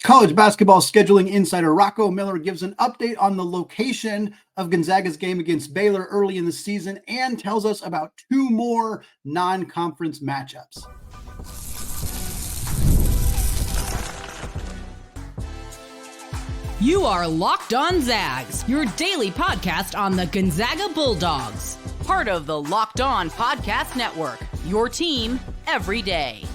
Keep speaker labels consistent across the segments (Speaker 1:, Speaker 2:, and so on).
Speaker 1: College basketball scheduling insider Rocco Miller gives an update on the location of Gonzaga's game against Baylor early in the season and tells us about two more non-conference matchups.
Speaker 2: You are Locked On Zags, your daily podcast on the Gonzaga Bulldogs. Part of the Locked On Podcast Network, your team every day.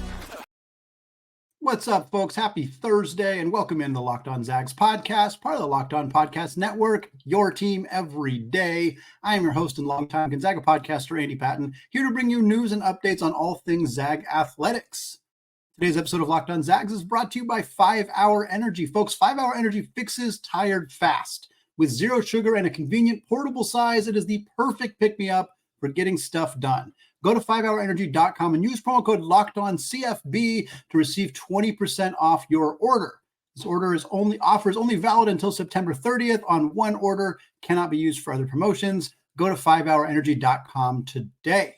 Speaker 1: What's up, folks? Happy Thursday, and welcome into the Locked On Zags podcast, part of the Locked On Podcast Network, your team every day. I am your host and longtime Gonzaga podcaster, Andy Patton, here to bring you news and updates on all things Zag athletics. Today's episode of Locked On Zags is brought to you by 5 Hour Energy. Folks, 5 Hour Energy fixes tired fast. With zero sugar and a convenient portable size, it is the perfect pick-me-up for getting stuff done. Go to 5hourenergy.com and use promo code LOCKEDONCFB to receive 20% off your order. This offer is only valid until September 30th on one order, cannot be used for other promotions. Go to 5hourenergy.com today.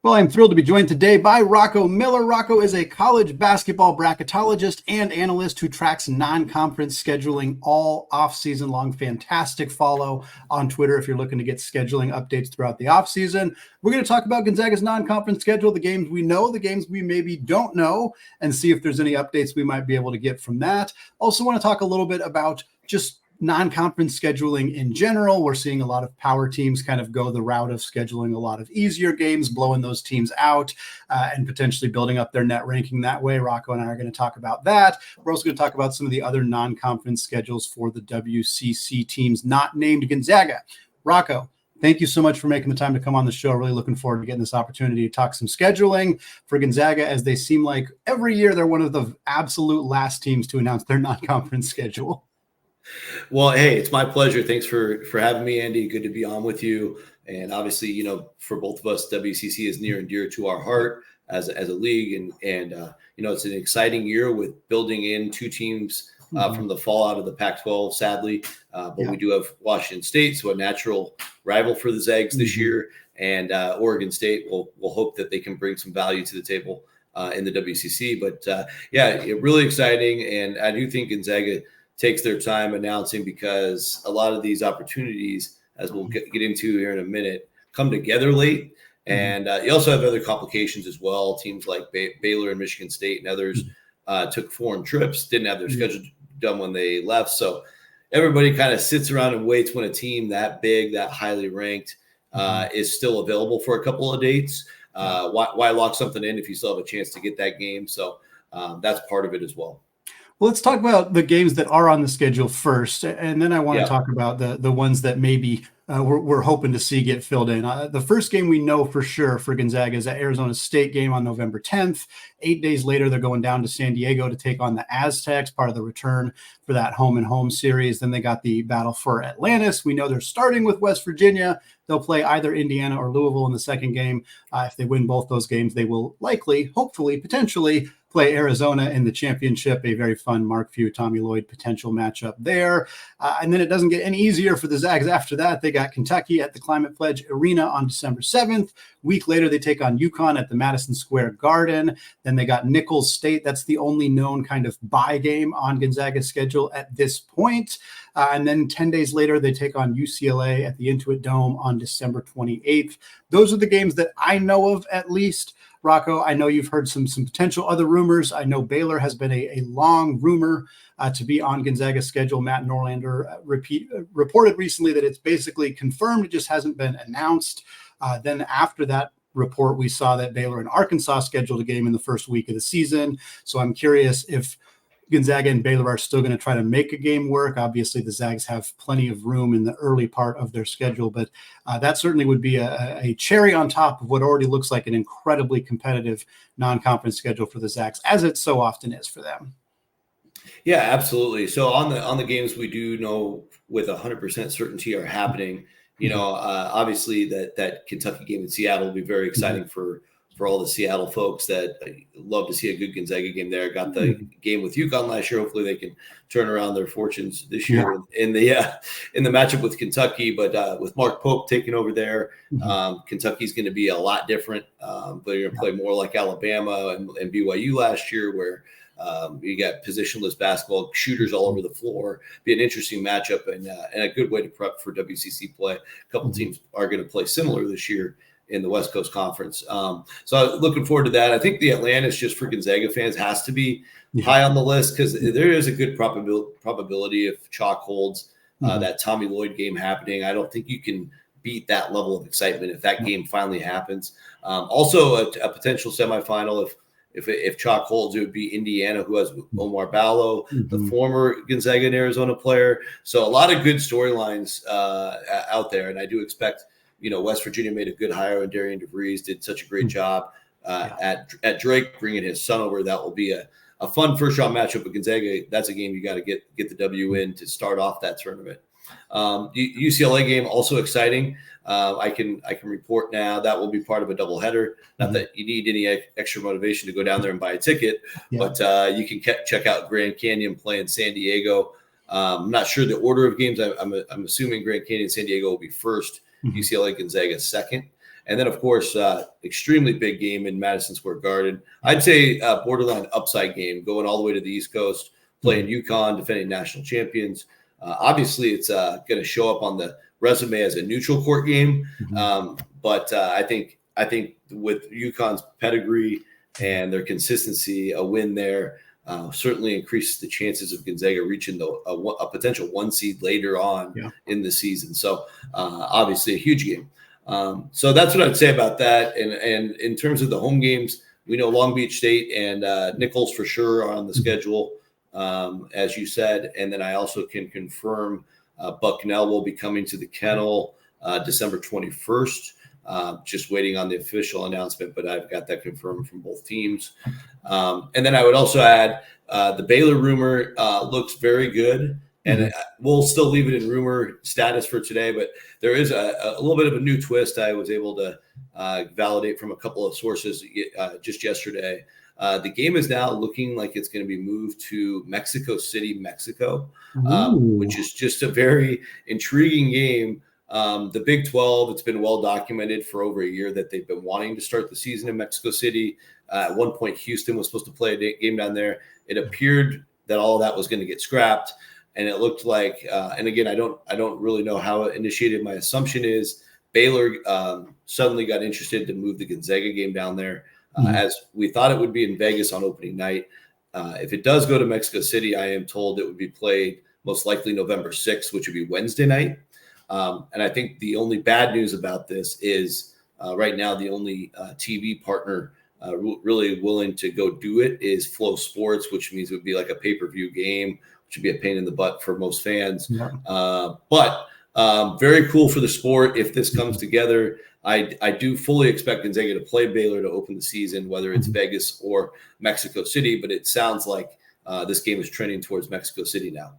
Speaker 1: Well, I'm thrilled to be joined today by Rocco Miller. Rocco is a college basketball bracketologist and analyst who tracks non-conference scheduling all off-season long. Fantastic follow on Twitter if you're looking to get scheduling updates throughout the off-season. We're going to talk about Gonzaga's non-conference schedule, the games we know, the games we maybe don't know, and see if there's any updates we might be able to get from that. Also want to talk a little bit about just non-conference scheduling in general. We're seeing a lot of power teams kind of go the route of scheduling a lot of easier games, blowing those teams out, and potentially building up their net ranking that way. Rocco and I are going to talk about that. We're also going to talk about some of the other non-conference schedules for the WCC teams not named Gonzaga. Rocco, thank you so much for making the time to come on the show. Really looking forward to getting this opportunity to talk some scheduling for Gonzaga, as they seem like every year they're one of the absolute last teams to announce their non-conference schedule.
Speaker 3: Well, hey, it's my pleasure. Thanks for having me, Andy. Good to be on with you. And obviously, for both of us, WCC is near and dear to our heart as a league. And it's an exciting year with building in two teams from the fallout of the Pac-12, sadly. But we do have Washington State, so a natural rival for the Zags this year. And Oregon State will hope that they can bring some value to the table in the WCC. But, really exciting. And I do think Gonzaga takes their time announcing, because a lot of these opportunities, as we'll get into here in a minute, come together late. And you also have other complications as well. Teams like Baylor and Michigan State and others took foreign trips, didn't have their schedule done when they left. So everybody kind of sits around and waits when a team that big, that highly ranked is still available for a couple of dates. Why lock something in if you still have a chance to get that game? So that's part of it as well.
Speaker 1: Well, let's talk about the games that are on the schedule first, and then I want to talk about the ones that maybe we're hoping to see get filled in. The first game we know for sure for Gonzaga is that Arizona State game on November 10th. 8 days later, they're going down to San Diego to take on the Aztecs, part of the return for that home-and-home series. Then they got the battle for Atlantis. We know they're starting with West Virginia. They'll play either Indiana or Louisville in the second game. If they win both those games, they will likely, hopefully, potentially play Arizona in the championship. A very fun Mark Few, Tommy Lloyd potential matchup there. And then it doesn't get any easier for the Zags after that. They got Kentucky at the Climate Pledge Arena on December 7th. Week later, they take on UConn at the Madison Square Garden. Then they got Nicholls State. That's the only known kind of bye game on Gonzaga's schedule at this point. And then 10 days later, they take on UCLA at the Intuit Dome on December 28th. Those are the games that I know of, at least. Rocco, I know you've heard some potential other rumors. I know Baylor has been a long rumor to be on Gonzaga's schedule. Matt Norlander reported recently that it's basically confirmed. It just hasn't been announced. Then after that report, we saw that Baylor and Arkansas scheduled a game in the first week of the season. So I'm curious if Gonzaga and Baylor are still going to try to make a game work. Obviously, the Zags have plenty of room in the early part of their schedule, but that certainly would be a cherry on top of what already looks like an incredibly competitive non-conference schedule for the Zags, as it so often is for them.
Speaker 3: Yeah, absolutely. So on the games we do know with 100% certainty are happening, obviously that Kentucky game in Seattle will be very exciting for all the Seattle folks that love to see a good Gonzaga game there. Got the game with UConn last year. Hopefully they can turn around their fortunes this year in the matchup with Kentucky. But with Mark Pope taking over there, Kentucky's going to be a lot different. They're going to play more like Alabama and BYU last year, where You got positionless basketball, shooters all over the floor. Be an interesting matchup and a good way to prep for WCC play. A couple teams are going to play similar this year in the West Coast Conference. So looking forward to that. I think the Atlantis, just for Gonzaga fans, has to be high on the list because there is a good probability if Chalk holds that Tommy Lloyd game happening. I don't think you can beat that level of excitement if that game finally happens. Also, a potential semifinal if Chalk holds, it would be Indiana, who has Omar Ballo, the former Gonzaga and Arizona player. So a lot of good storylines out there, and I do expect. West Virginia made a good hire, and Darian DeVries did such a great job at Drake, bringing his son over. That will be a fun first-round matchup with Gonzaga. That's a game you got to get the W in to start off that tournament. UCLA game, also exciting. I can report now that will be part of a doubleheader. Not that you need any extra motivation to go down there and buy a ticket, but you can check out Grand Canyon play in San Diego. I'm not sure the order of games. I'm assuming Grand Canyon San Diego will be first. UCLA Gonzaga second. And then, of course, extremely big game in Madison Square Garden. I'd say borderline upside game going all the way to the East Coast, playing UConn, defending national champions. Obviously, it's going to show up on the resume as a neutral court game. But I think with UConn's pedigree and their consistency, a win there certainly increases the chances of Gonzaga reaching a potential 1 seed later on in the season. So obviously a huge game. So that's what I'd say about that. And in terms of the home games, we know Long Beach State and Nichols for sure are on the schedule, as you said. And then I also can confirm Bucknell will be coming to the Kennel December 21st. Just waiting on the official announcement, but I've got that confirmed from both teams. And then I would also add the Baylor rumor looks very good, and we'll still leave it in rumor status for today, but there is a little bit of a new twist I was able to validate from a couple of sources just yesterday. The game is now looking like it's going to be moved to Mexico City, Mexico, which is just a very intriguing game. The Big 12, it's been well documented for over a year that they've been wanting to start the season in Mexico City. At one point, Houston was supposed to play a game down there. It appeared that all of that was going to get scrapped, and it looked like. And again, I don't really know how it initiated. My assumption is Baylor suddenly got interested to move the Gonzaga game down there, as we thought it would be in Vegas on opening night. If it does go to Mexico City, I am told it would be played most likely November 6th, which would be Wednesday night. And I think the only bad news about this is right now the only TV partner really willing to go do it is Flow Sports, which means it would be like a pay-per-view game, which would be a pain in the butt for most fans. But very cool for the sport if this comes together. I do fully expect Gonzaga to play Baylor to open the season, whether it's Vegas or Mexico City. But it sounds like this game is trending towards Mexico City now.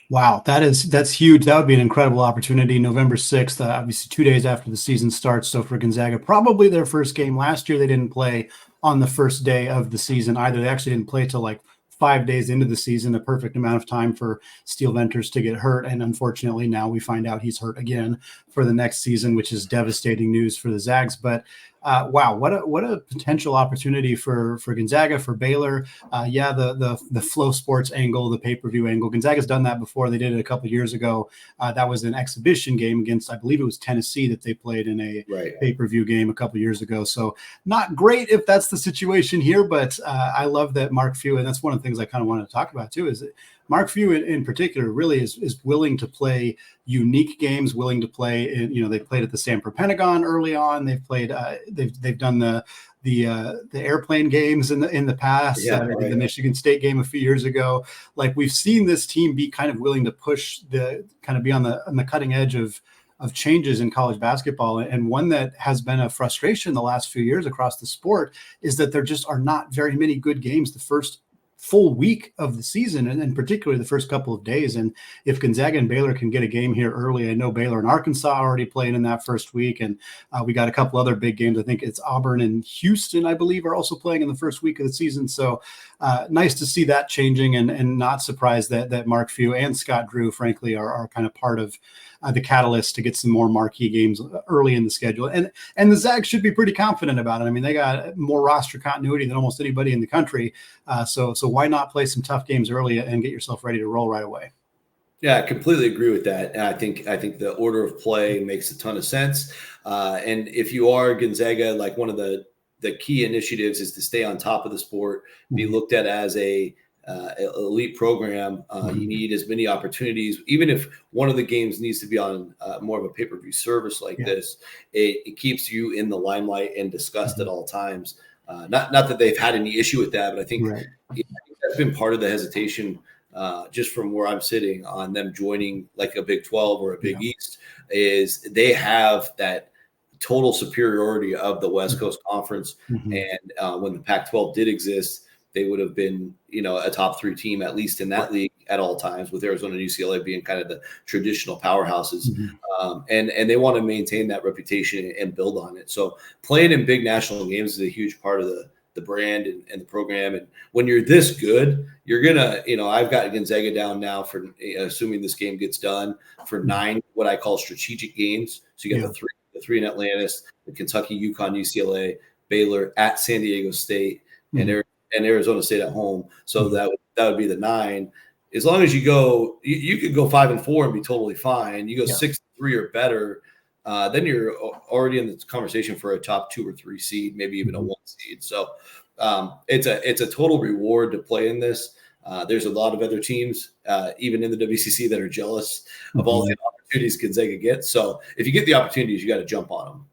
Speaker 1: Wow, that's huge. That would be an incredible opportunity. November 6th, obviously 2 days after the season starts. So for Gonzaga, probably their first game. Last year, they didn't play on the first day of the season either. They actually didn't play till like 5 days into the season, a perfect amount of time for Steel Venters to get hurt. And unfortunately, now we find out he's hurt again for the next season, which is devastating news for the Zags. But wow, what a potential opportunity for Gonzaga, for Baylor. The Flow Sports angle, the pay-per-view angle. Gonzaga's done that before. They did it a couple of years ago. That was an exhibition game against, I believe it was Tennessee, that they played in a pay-per-view game a couple of years ago. So not great if that's the situation here, but I love that Mark Few, and that's one of the things I kind of wanted to talk about too, is that Mark Few in particular really is willing to play unique games, willing to play. They played at the Sanford Pentagon early on. They've played. They've done the airplane games in the past. The Michigan State game a few years ago. Like, we've seen this team be kind of willing to push be on the cutting edge of changes in college basketball. And one that has been a frustration the last few years across the sport is that there just are not very many good games the first full week of the season, and particularly the first couple of days. And if Gonzaga and Baylor can get a game here early, I know Baylor and Arkansas already playing in that first week, and we got a couple other big games. I think it's Auburn and Houston, I believe, are also playing in the first week of the season. So nice to see that changing, and not surprised that Mark Few and Scott Drew, frankly, are kind of part of the catalyst to get some more marquee games early in the schedule. And the Zags should be pretty confident about it. I mean, they got more roster continuity than almost anybody in the country. So why not play some tough games early and get yourself ready to roll right away?
Speaker 3: Yeah, I completely agree with that. And I think the order of play makes a ton of sense. And if you are Gonzaga, like one of the key initiatives is to stay on top of the sport, be looked at as a elite program. You need as many opportunities, even if one of the games needs to be on more of a pay-per-view service like this, it keeps you in the limelight and discussed at all times. Not that they've had any issue with that, but I think that's been part of the hesitation, just from where I'm sitting on them joining like a Big 12 or a Big East, is they have that total superiority of the West Coast Conference. And when the Pac-12 did exist, they would have been, a top 3 team, at least in that league at all times, with Arizona and UCLA being kind of the traditional powerhouses. And they want to maintain that reputation and build on it. So playing in big national games is a huge part of the brand and the program. And when you're this good, you're going to, I've got Gonzaga down now for, assuming this game gets done, for 9, what I call strategic games. So you got the three in Atlantis, the Kentucky, UConn, UCLA, Baylor, at San Diego State, and Arizona State at home. So that would be the 9. As long as you go, you could go 5-4 and be totally fine. You go 6-3 or better, then you're already in the conversation for a top 2 or 3 seed, maybe even a 1 seed. So it's a total reward to play in this. There's a lot of other teams, even in the WCC, that are jealous of all the opportunities Gonzaga gets. So if you get the opportunities, you got to jump on them.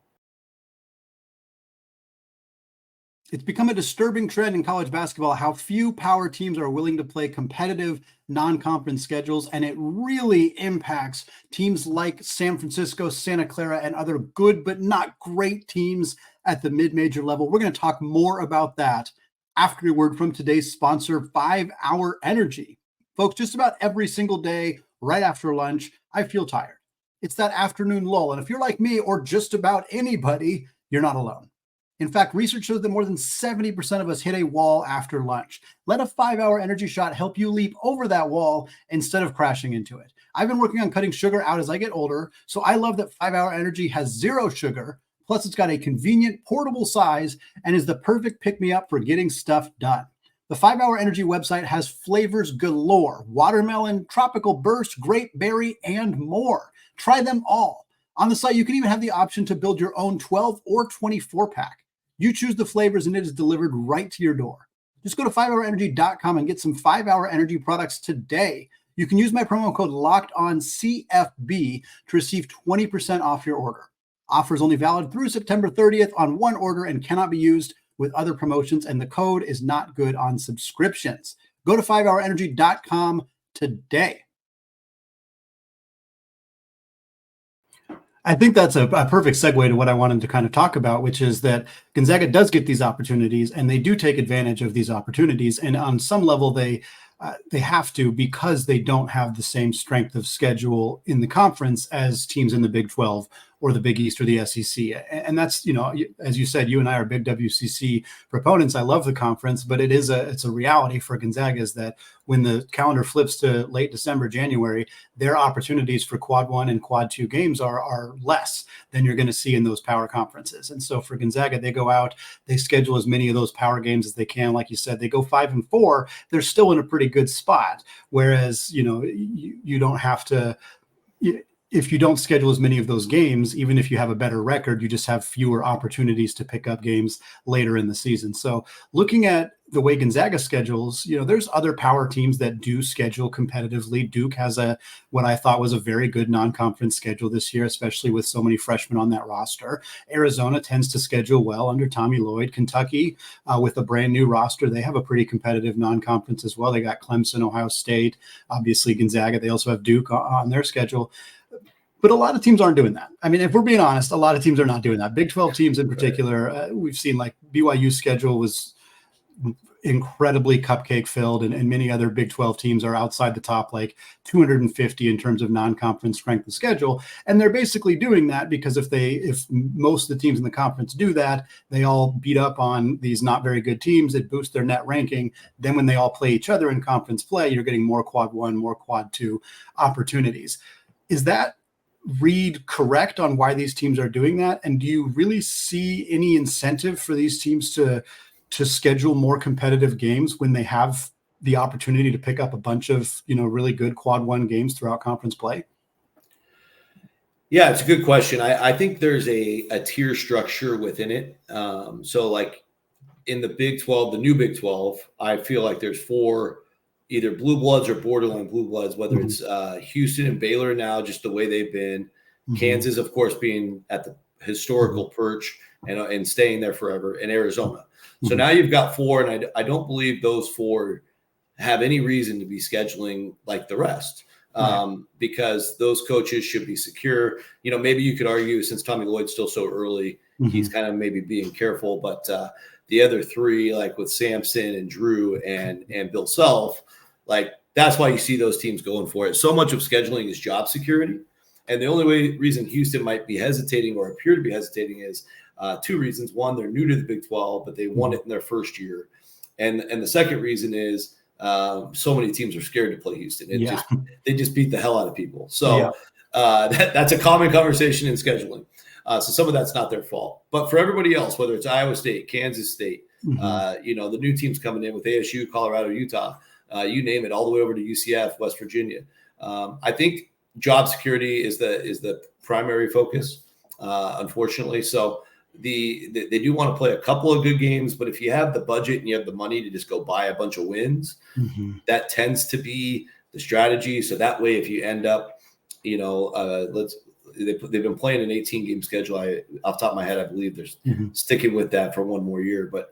Speaker 1: It's become a disturbing trend in college basketball how few power teams are willing to play competitive non-conference schedules, and it really impacts teams like San Francisco, Santa Clara, and other good but not great teams at the mid-major level. We're going to talk more about that after a word from today's sponsor, 5 Hour Energy. Folks, just about every single day, right after lunch, I feel tired. It's that afternoon lull, and if you're like me or just about anybody, you're not alone. In fact, research shows that more than 70% of us hit a wall after lunch. Let a 5 Hour Energy shot help you leap over that wall instead of crashing into it. I've been working on cutting sugar out as I get older, so I love that 5 Hour Energy has 0 sugar, plus it's got a convenient, portable size, and is the perfect pick-me-up for getting stuff done. The 5 Hour Energy website has flavors galore: watermelon, tropical burst, grape berry, and more. Try them all. On the site, you can even have the option to build your own 12 or 24-pack. You choose the flavors and it is delivered right to your door. Just go to 5hourenergy.com and get some 5 Hour Energy products today. You can use my promo code LOCKEDONCFB to receive 20% off your order. Offer is only valid through September 30th on one order and cannot be used with other promotions, and the code is not good on subscriptions. Go to 5hourenergy.com today. I think that's a perfect segue to what I wanted to kind of talk about, which is that Gonzaga does get these opportunities, and they do take advantage of these opportunities. And on some level, they have to, because they don't have the same strength of schedule in the conference as teams in the Big 12 or the Big East or the SEC. And that's, as you said, you and I are big WCC proponents. I love the conference, but it's a reality for Gonzaga is that when the calendar flips to late December, January, their opportunities for quad 1 and quad 2 games are less than you're going to see in those power conferences. And so for Gonzaga, they go out, they schedule as many of those power games as they can. Like you said, they go 5-4, they're still in a pretty good spot. Whereas, you don't have to, if you don't schedule as many of those games, even if you have a better record, you just have fewer opportunities to pick up games later in the season. So looking at the way Gonzaga schedules, there's other power teams that do schedule competitively. Duke has what I thought was a very good non-conference schedule this year, especially with so many freshmen on that roster. Arizona tends to schedule well under Tommy Lloyd. Kentucky, with a brand new roster, they have a pretty competitive non-conference as well. They got Clemson, Ohio State, obviously Gonzaga. They also have Duke on their schedule. But a lot of teams aren't doing that. I mean, if we're being honest, a lot of teams are not doing that. Big 12 teams in particular, we've seen like BYU's schedule was incredibly cupcake filled, and many other Big 12 teams are outside the top like 250 in terms of non-conference strength of schedule. And they're basically doing that because if most of the teams in the conference do that, they all beat up on these not very good teams. It boosts their net ranking. Then when they all play each other in conference play, you're getting more quad 1, more quad 2 opportunities. Is that read correct on why these teams are doing that? And do you really see any incentive for these teams to schedule more competitive games when they have the opportunity to pick up a bunch of, really good quad 1 games throughout conference play?
Speaker 3: Yeah, it's a good question. I think there's a tier structure within it. So like in the Big 12, the new Big 12, I feel like there's 4 either blue bloods or borderline blue bloods, whether it's Houston and Baylor now, just the way they've been, Kansas, of course, being at the historical perch and staying there forever, and Arizona. So now you've got 4, and I don't believe those 4 have any reason to be scheduling like the rest, because those coaches should be secure. Maybe you could argue since Tommy Lloyd's still so early, he's kind of maybe being careful, but the other 3, like with Sampson and Drew and Bill Self, like that's why you see those teams going for it. So much of scheduling is job security. And the only reason Houston might be hesitating or appear to be hesitating is 2 reasons. One, they're new to the Big 12, but they won it in their first year. And the second reason is so many teams are scared to play Houston. They just beat the hell out of people. So that's a common conversation in scheduling. So some of that's not their fault. But for everybody else, whether it's Iowa State, Kansas State, the new teams coming in with ASU, Colorado, Utah, you name it, all the way over to UCF, West Virginia. I think job security is the primary focus, unfortunately. So they do want to play a couple of good games, but if you have the budget and you have the money to just go buy a bunch of wins, that tends to be the strategy. So that way, if you end up, they've been playing an 18-game schedule. Off the top of my head, I believe they're sticking with that for one more year. But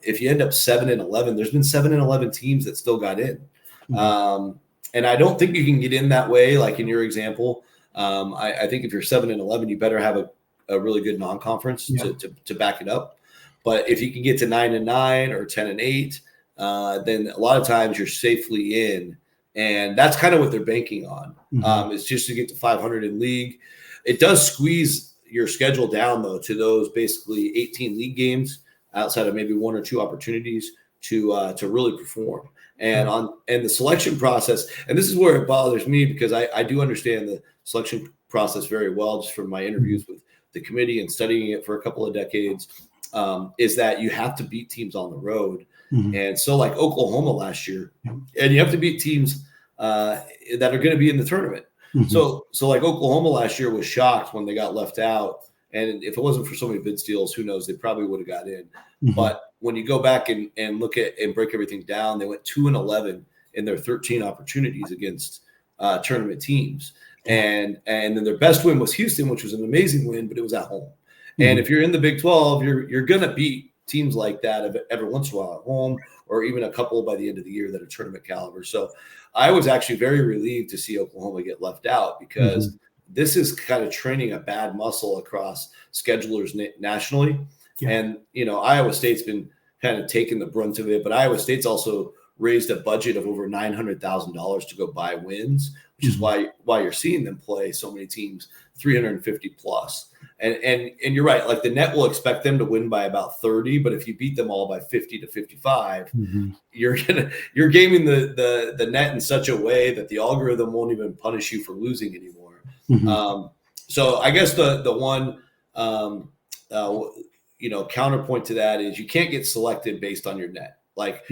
Speaker 3: if you end up 7-11, there's been 7-11 teams that still got in. And I don't think you can get in that way, like in your example. I think if you're 7-11, you better have a really good non-conference to back it up. But if you can get to 9-9 or 10-8, then a lot of times you're safely in. And that's kind of what they're banking on. It's just to get to 500 in league. It does squeeze your schedule down, though, to those basically 18 league games outside of maybe 1 or 2 opportunities to really perform. And the selection process, and this is where it bothers me because I do understand the selection process very well, just from my interviews with the committee and studying it for a couple of decades, is that you have to beat teams on the road. And so like Oklahoma last year, and you have to beat teams that are going to be in the tournament. So like Oklahoma last year was shocked when they got left out. And if it wasn't for so many bid steals, who knows, they probably would have got in. But when you go back and look at and break everything down, they went 2-11 in their 13 opportunities against tournament teams. And then their best win was Houston, which was an amazing win, but it was at home. And if you're in the Big 12, you're going to beat teams like that every once in a while at home, or even a couple by the end of the year that are tournament caliber. So I was actually very relieved to see Oklahoma get left out, because this is kind of training a bad muscle across schedulers nationally. And, Iowa State's been kind of taking the brunt of it, but Iowa State's also raised a budget of over $900,000 to go buy wins, which is why you're seeing them play so many teams 350 plus. And you're right, like the net will expect them to win by about 30, but if you beat them all by 50 to 55, you're gaming the net in such a way that the algorithm won't even punish you for losing anymore. So I guess the one counterpoint to that is you can't get selected based on your net. Like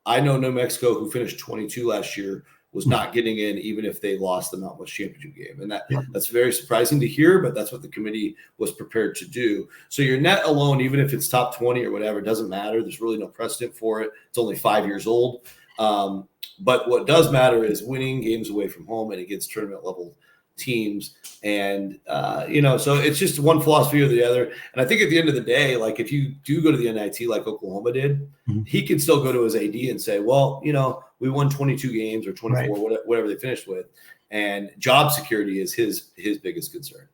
Speaker 3: I know New Mexico, who finished 22 last year, was not getting in even if they lost the Mountain West Championship game. And that's very surprising to hear, but that's what the committee was prepared to do. So your net alone, even if it's top 20 or whatever, doesn't matter. There's really no precedent for it. It's only 5 years old. But what does matter is winning games away from home and against tournament level teams. And, so it's just one philosophy or the other. And I think at the end of the day, like if you do go to the NIT like Oklahoma did, he can still go to his AD and say, well, we won 22 games or 24, whatever they finished with. And job security is his biggest concern.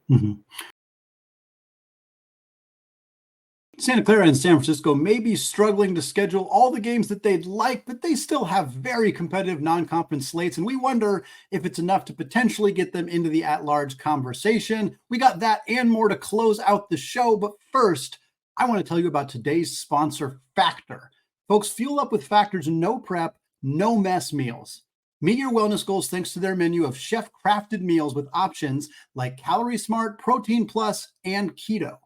Speaker 1: Santa Clara and San Francisco may be struggling to schedule all the games that they'd like, but they still have very competitive non-conference slates, and we wonder if it's enough to potentially get them into the at-large conversation. We got that and more to close out the show, but first, I want to tell you about today's sponsor, Factor. Folks, fuel up with Factor's no prep, no mess meals. Meet your wellness goals thanks to their menu of chef-crafted meals with options like Calorie Smart, Protein Plus, and Keto.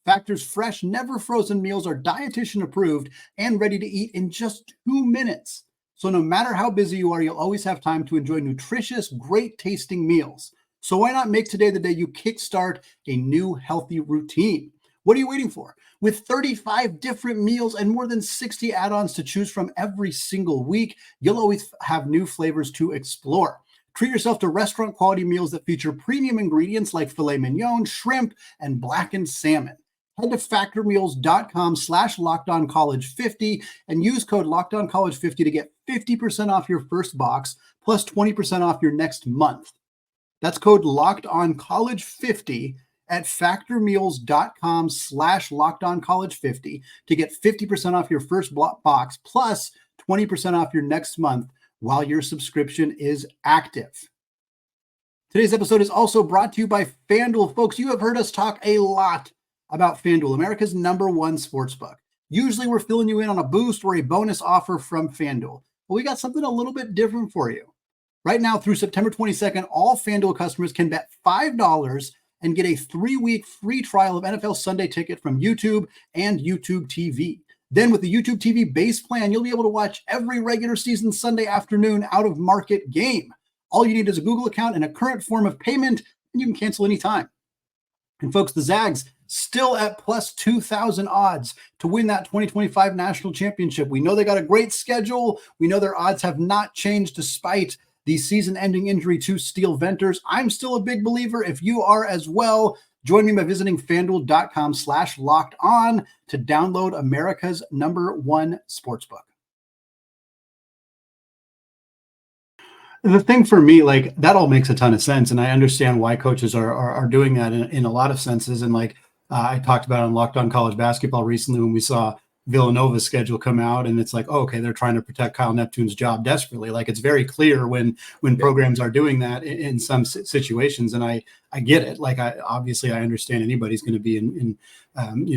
Speaker 1: Factor's fresh, never frozen meals are dietitian approved and ready to eat in just 2 minutes. So no matter how busy you are, you'll always have time to enjoy nutritious, great tasting meals. So why not make today the day you kickstart a new healthy routine? What are you waiting for? With 35 different meals and more than 60 add-ons to choose from every single week, you'll always have new flavors to explore. Treat yourself to restaurant quality meals that feature premium ingredients like filet mignon, shrimp, and blackened salmon. Head to factormeals.com/lockedoncollege50 and use code lockedoncollege50 to get 50% off your first box plus 20% off your next month. That's code lockedoncollege50 at factormeals.com/lockedoncollege50 to get 50% off your first box plus 20% off your next month while your subscription is active. Today's episode is also brought to you by FanDuel. Folks, you have heard us talk a lot about FanDuel, America's #1 sportsbook. Usually we're filling you in on a boost or a bonus offer from FanDuel. But we got something a little bit different for you. Right now through September 22nd, all FanDuel customers can bet $5 and get a 3-week free trial of NFL Sunday Ticket from YouTube and YouTube TV. Then with the YouTube TV base plan, you'll be able to watch every regular season Sunday afternoon out of market game. All you need is a Google account and a current form of payment, and you can cancel anytime. And folks, the Zags still at plus 2,000 odds to win that 2025 national championship. We know they got a great schedule. We know their odds have not changed despite the season-ending injury to Steel Venters. I'm still a big believer. If you are as well, join me by visiting fanduel.com/lockedon to download America's #1 sportsbook. The thing for me, like, that all makes a ton of sense. And I understand why coaches are doing that in a lot of senses. And like I talked about on Locked On College Basketball recently when we saw Villanova's schedule come out, and it's like, oh, okay, they're trying to protect Kyle Neptune's job desperately. Like, it's very clear when programs are doing that in some situations. And I get it. Like, obviously I understand anybody's going to be in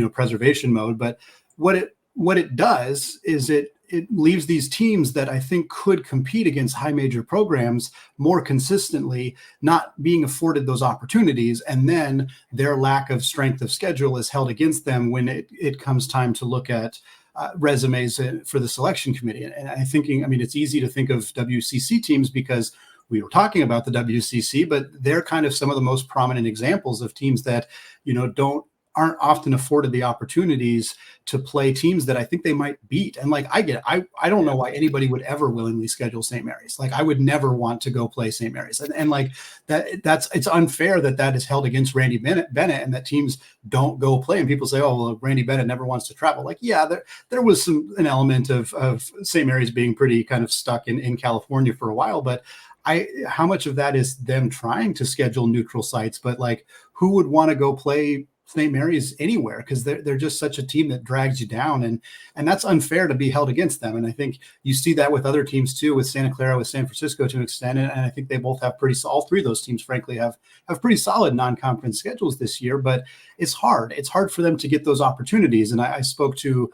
Speaker 1: preservation mode, but what it does is it leaves these teams that I think could compete against high major programs more consistently not being afforded those opportunities. And then their lack of strength of schedule is held against them when it comes time to look at resumes for the selection committee. And it's easy to think of WCC teams because we were talking about the WCC, but they're kind of some of the most prominent examples of teams that, aren't often afforded the opportunities to play teams that I think they might beat. And like, I get it. I don't know why anybody would ever willingly schedule St. Mary's. Like, I would never want to go play St. Mary's. And like it's unfair that is held against Randy Bennett and that teams don't go play. And people say, oh, well, Randy Bennett never wants to travel. Like, yeah, there was an element of St. Mary's being pretty kind of stuck in California for a while, but how much of that is them trying to schedule neutral sites? But like, who would want to go play St. Mary's anywhere? Because they're just such a team that drags you down, and that's unfair to be held against them. And I think you see that with other teams too, with Santa Clara, with San Francisco to an extent, and I think they both have all three of those teams, frankly, have pretty solid non-conference schedules this year. But it's hard for them to get those opportunities. And I spoke to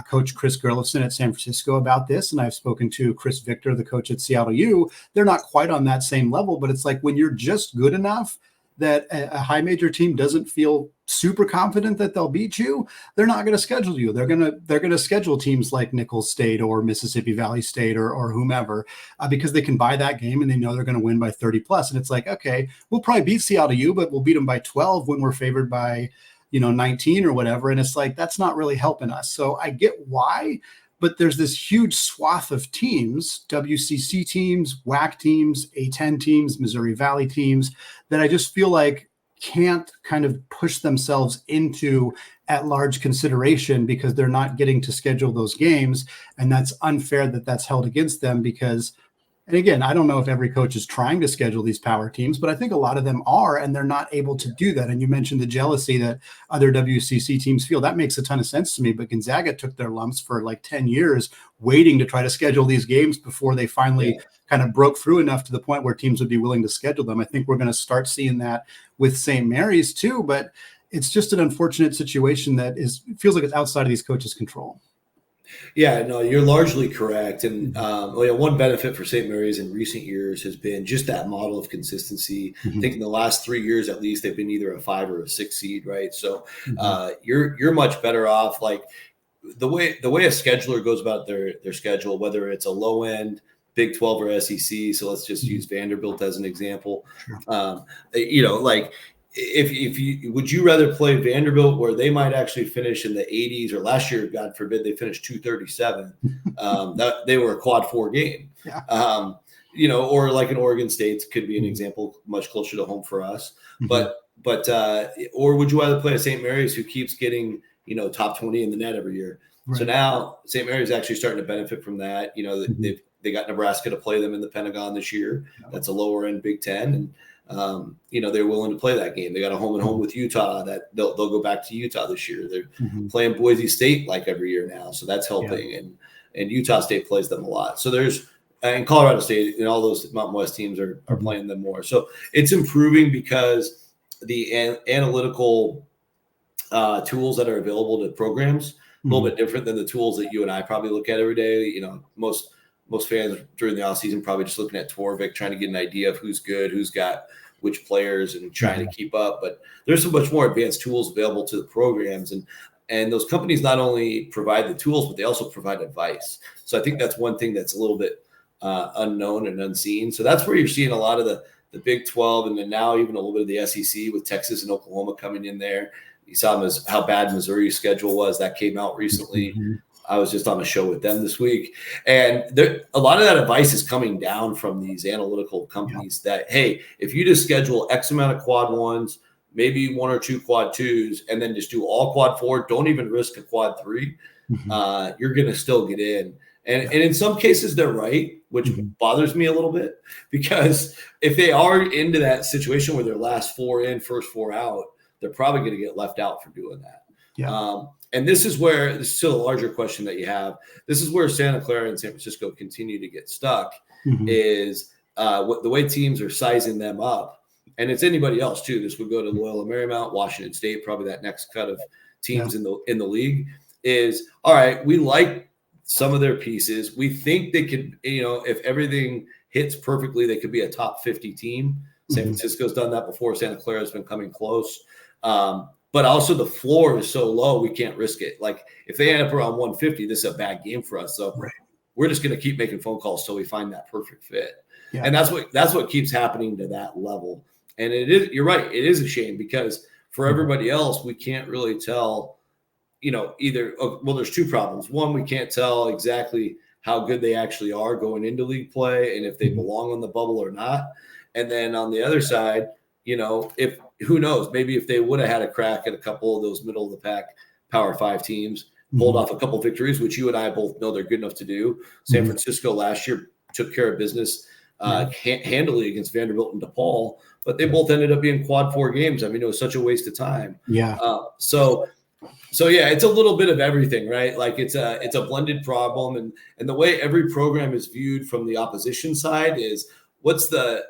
Speaker 1: Coach Chris Gerlofson at San Francisco about this, and I've spoken to Chris Victor, the coach at Seattle U. They're not quite on that same level, but it's like when you're just good enough that a high major team doesn't feel super confident that they'll beat you, they're not going to schedule you. They're going to schedule teams like Nicholls State or Mississippi Valley State or whomever because they can buy that game and they know they're going to win by 30 plus. And it's like, okay, we'll probably beat Seattle U, but we'll beat them by 12 when we're favored by 19 or whatever. And it's like, that's not really helping us. So I get why, but there's this huge swath of teams, WCC teams, WAC teams, A10 teams, Missouri Valley teams, that I just feel like can't kind of push themselves into at-large consideration because they're not getting to schedule those games. And that's unfair that that's held against them because And again, I don't know if every coach is trying to schedule these power teams, but I think a lot of them are, and they're not able to do that. And you mentioned the jealousy that other WCC teams feel. That makes a ton of sense to me, but Gonzaga took their lumps for like 10 years waiting to try to schedule these games before they finally kind of broke through enough to the point where teams would be willing to schedule them. I think we're going to start seeing that with St. Mary's too, but it's just an unfortunate situation that feels like it's outside of these coaches' control.
Speaker 3: Yeah, no, you're largely correct. And one benefit for St. Mary's in recent years has been just that model of consistency. I think in the last 3 years, at least, they've been either a 5 or a 6 seed, right? So you're much better off. Like the way a scheduler goes about their schedule, whether it's a low end Big 12 or SEC. So let's just use Vanderbilt as an example. Sure. If you would you rather play Vanderbilt where they might actually finish in the 80s, or last year, God forbid, they finished 237. That they were a quad 4 game. Yeah. Or like an Oregon State could be an example, much closer to home for us. But or would you rather play a St. Mary's who keeps getting top 20 in the net every year? Right. So now St. Mary's actually starting to benefit from that. They got Nebraska to play them in the Pentagon this year. That's a lower end Big Ten, and they're willing to play that game. They got a home and home with Utah that they'll go back to Utah this year. They're playing Boise State like every year now. So that's helping. Yeah. And Utah State plays them a lot. So and Colorado State and all those Mountain West teams are playing them more. So it's improving because the analytical tools that are available to programs, a little bit different than the tools that you and I probably look at every day. Most fans during the offseason probably just looking at Torvik, trying to get an idea of who's good, who's got which players, and trying to keep up. But there's so much more advanced tools available to the programs. And those companies not only provide the tools, but they also provide advice. So I think that's one thing that's a little bit unknown and unseen. So that's where you're seeing a lot of the Big 12, and then now even a little bit of the SEC with Texas and Oklahoma coming in there. You saw how bad Missouri's schedule was. That came out recently. I was just on a show with them this week. And a lot of that advice is coming down from these analytical companies that, hey, if you just schedule X amount of quad 1s, maybe 1 or 2 quad 2s, and then just do all quad 4, don't even risk a quad 3, you're going to still get in. And in some cases, they're right, which bothers me a little bit, because if they are into that situation where they're last 4 in, first 4 out, they're probably going to get left out for doing that. Yeah. And this is still a larger question that you have. This is where Santa Clara and San Francisco continue to get stuck, is the way teams are sizing them up. And it's anybody else too. This would go to Loyola Marymount, Washington State, probably that next cut of teams in the league. Is all right. We like some of their pieces. We think they could, if everything hits perfectly, they could be a top 50 team. San Francisco's done that before. Santa Clara's been coming close. But also the floor is so low, we can't risk it. Like if they end up around 150, this is a bad game for us. So we're just going to keep making phone calls till we find that perfect fit. Yeah. And that's what keeps happening to that level. And you're right. It is a shame because for everybody else, we can't really tell, there's 2 problems. One, we can't tell exactly how good they actually are going into league play and if they belong on the bubble or not. And then on the other side, who knows, maybe if they would have had a crack at a couple of those middle of the pack Power 5 teams, pulled off a couple victories, which you and I both know they're good enough to do. San Francisco last year took care of business handily against Vanderbilt and DePaul, but they both ended up being quad 4 games. I mean, it was such a waste of time. Yeah. So yeah, it's a little bit of everything, right? Like it's a blended problem, and the way every program is viewed from the opposition side is what's the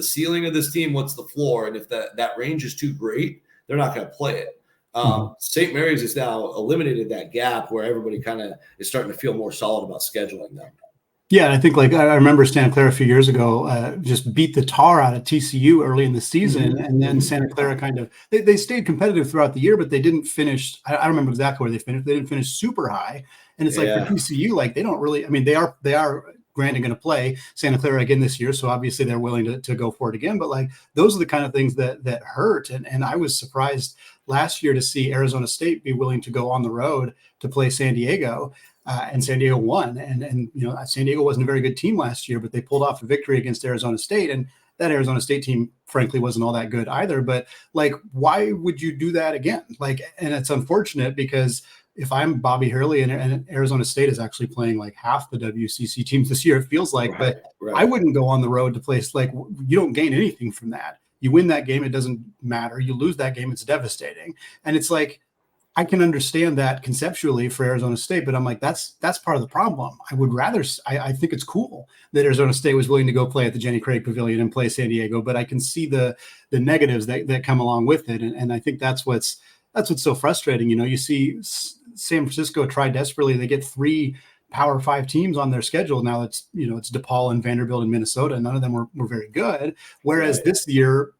Speaker 3: ceiling of this team? What's the floor? And if that range is too great, they're not going to play it. St. Mary's has now eliminated that gap where everybody kind of is starting to feel more solid about scheduling them.
Speaker 1: Yeah, and I think I remember Santa Clara a few years ago just beat the tar out of TCU early in the season, and then Santa Clara kind of they stayed competitive throughout the year, but they didn't finish. I don't remember exactly where they finished. They didn't finish super high, and it's like for TCU, like they don't really. I mean, they are. Granted, going to play Santa Clara again this year, so obviously they're willing to go for it again. But like those are the kind of things that hurt. And I was surprised last year to see Arizona State be willing to go on the road to play San Diego, and San Diego won. And San Diego wasn't a very good team last year, but they pulled off a victory against Arizona State. And that Arizona State team, frankly, wasn't all that good either. But like, why would you do that again? Like, and it's unfortunate because if I'm Bobby Hurley and Arizona State is actually playing like half the WCC teams this year, it feels like, but I wouldn't go on the road to place like, you don't gain anything from that. You win that game, it doesn't matter. You lose that game, it's devastating. And it's like, I can understand that conceptually for Arizona State, but I'm like, that's part of the problem. I would rather, I think it's cool that Arizona State was willing to go play at the Jenny Craig Pavilion and play San Diego, but I can see the negatives that come along with it. And I think that's what's so frustrating. You know, you see San Francisco try desperately. They get 3 Power 5 teams on their schedule. Now it's DePaul and Vanderbilt and Minnesota. None of them were very good. Whereas this year,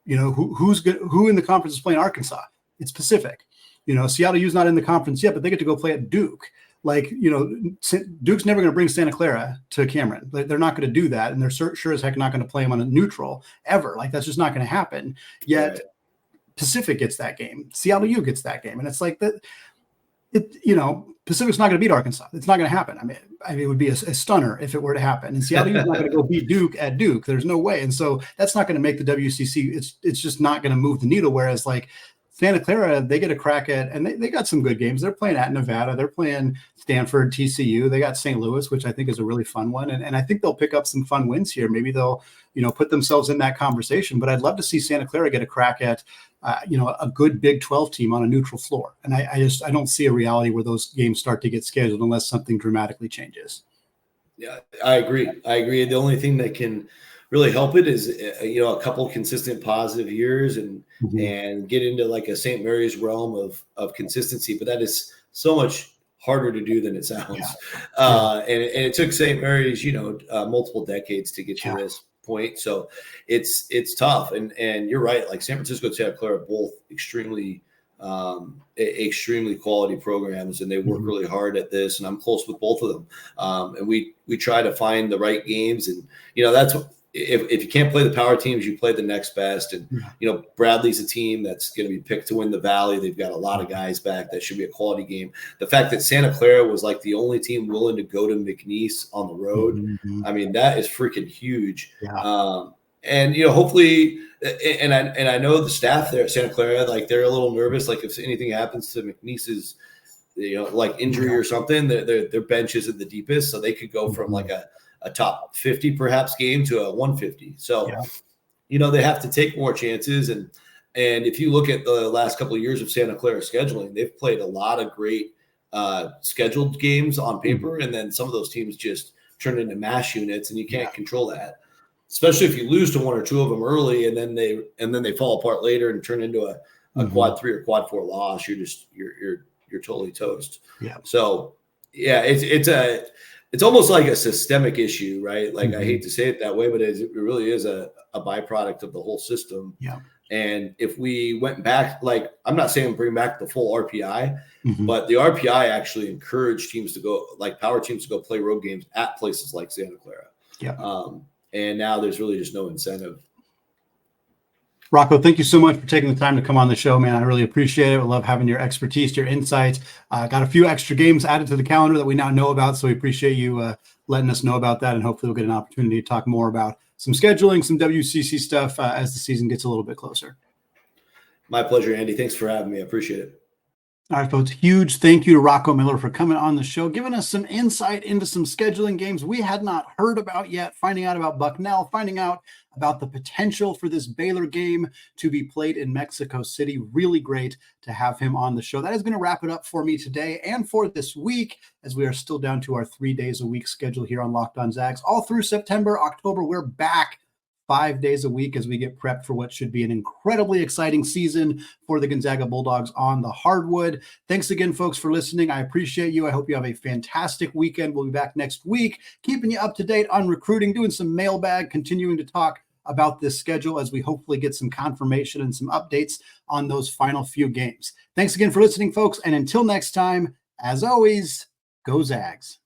Speaker 1: you know, who in the conference is playing Arkansas? It's Pacific. You know, Seattle U's not in the conference yet, but they get to go play at Duke. Like, you know, Duke's never going to bring Santa Clara to Cameron. They're not going to do that. And they're sure as heck not going to play them on a neutral ever. Like, that's just not going to happen. Yet Pacific gets that game. Seattle U gets that game. And it's like that. You know, Pacific's not going to beat Arkansas. It's not going to happen. I mean, it would be a stunner if it were to happen. And Seattle is not going to go beat Duke at Duke. There's no way. And so that's not going to make the WCC. It's just not going to move the needle. Whereas like Santa Clara, they get a crack at, and they got some good games. They're playing at Nevada. They're playing Stanford, TCU. They got St. Louis, which I think is a really fun one. And I think they'll pick up some fun wins here. Maybe they'll, you know, put themselves in that conversation. But I'd love to see Santa Clara get a crack at, you know, a good Big 12 team on a neutral floor. And I don't see a reality where those games start to get scheduled unless something dramatically changes.
Speaker 3: Yeah, I agree. The only thing that can really help it is, you know, a couple consistent positive years and get into like a St. Mary's realm of consistency. But that is so much harder to do than it sounds. And it took St. Mary's, you know, multiple decades to get to this point. So it's tough. And you're right. Like San Francisco and Santa Clara are both extremely quality programs, and they work really hard at this. And I'm close with both of them. And we try to find the right games. And, you know, that's if you can't play the power teams, you play the next best. And, you know, Bradley's a team that's going to be picked to win the Valley. They've got a lot of guys back. That should be a quality game. The fact that Santa Clara was like the only team willing to go to McNeese on the road, I mean, that is freaking huge. And, you know, hopefully, and I know the staff there at Santa Clara, like they're a little nervous. Like if anything happens to McNeese's, you know, like injury or something, their bench isn't the deepest. So they could go from like a top 50 perhaps game to a 150. So, you know, they have to take more chances. And if you look at the last couple of years of Santa Clara scheduling, they've played a lot of great scheduled games on paper. And then some of those teams just turn into mash units, and you can't control that, especially if you lose to one or two of them early and then they fall apart later and turn into a quad 3 or quad 4 loss. You're totally toast. So it's almost like a systemic issue, right? Like I hate to say it that way, but it really is a byproduct of the whole system. And if we went back, like I'm not saying bring back the full RPI, but the RPI actually encouraged teams to go, like power teams to go play road games at places like Santa Clara. And now there's really just no incentive.
Speaker 1: Rocco, thank you so much for taking the time to come on the show, man. I really appreciate it. I love having your expertise, your insights. Got a few extra games added to the calendar that we now know about, so we appreciate you letting us know about that, and hopefully we'll get an opportunity to talk more about some scheduling, some WCC stuff as the season gets a little bit closer.
Speaker 3: My pleasure, Andy. Thanks for having me. I appreciate it.
Speaker 1: All right, folks, huge thank you to Rocco Miller for coming on the show, giving us some insight into some scheduling games we had not heard about yet, finding out about Bucknell, finding out about the potential for this Baylor game to be played in Mexico City. Really great to have him on the show. That is going to wrap it up for me today and for this week, as we are still down to our 3 days a week schedule here on Locked On Zags. All through September, October, we're back 5 days a week as we get prepped for what should be an incredibly exciting season for the Gonzaga Bulldogs on the hardwood. Thanks again, folks, for listening. I appreciate you. I hope you have a fantastic weekend. We'll be back next week, keeping you up to date on recruiting, doing some mailbag, continuing to talk about this schedule as we hopefully get some confirmation and some updates on those final few games. Thanks again for listening, folks. And until next time, as always, go Zags.